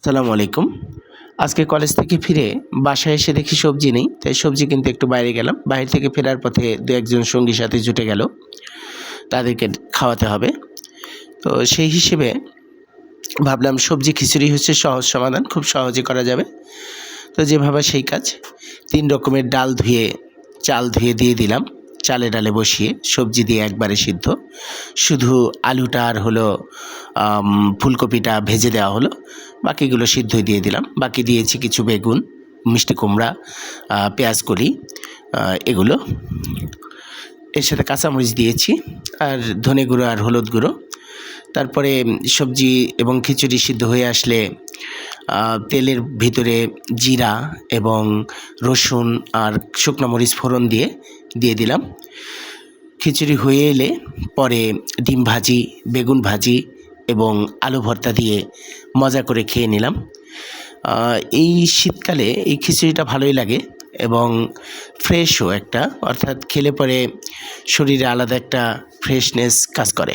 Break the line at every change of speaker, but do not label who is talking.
আসসালামু আলাইকুম। আজকে কলেজ থেকে ফিরে বাসায় এসে দেখি সবজি নেই। তাই সবজি কিনতে একটু বাইরে গেলাম। বাইরে থেকে ফেরার পথে ২-১ জন সঙ্গী সাথী জুটে গেল। তাদেরকে খাওয়াতে হবে। তো সেই হিসেবে ভাবলাম সবজি খিচুড়ি হচ্ছে সহজ সমাধান, খুব সহজে করা যাবে। তো যেভাবে সেই কাজ। ৩ রকমের ডাল ধুয়ে, চাল ধুয়ে দিয়ে দিলাম। চালে ডালে বসিয়ে সবজি দিয়ে একবারে সিদ্ধ। শুধু আলুটা আর হলো ফুলকপিটা ভেজে দেওয়া হলো। বাকিগুলো সিদ্ধই দিয়ে দিলাম। বাকি দিয়েছি কিছু বেগুন, মিষ্টি কুমড়া, পেঁয়াজ কলি, এগুলো। এর সাথে কাঁচামরিচ দিয়েছি আর ধনে গুঁড়ো আর হলুদ গুঁড়ো। তারপরে সবজি এবং খিচুড়ি সিদ্ধ হয়ে আসলে তেলের ভিতরে জিরা এবং রসুন আর শুকনো মরিচ ফোড়ন দিয়ে দিলাম। খিচুড়ি হয়ে এলে পরে ডিম ভাজি, বেগুন ভাজি এবং আলু ভর্তা দিয়ে মজা করে খেয়ে নিলাম। এই শীতকালে এই খিচুড়িটা ভালোই লাগে এবং ফ্রেশও একটা, অর্থাৎ খেলে পরে শরীরে আলাদা একটা ফ্রেশনেস কাজ করে।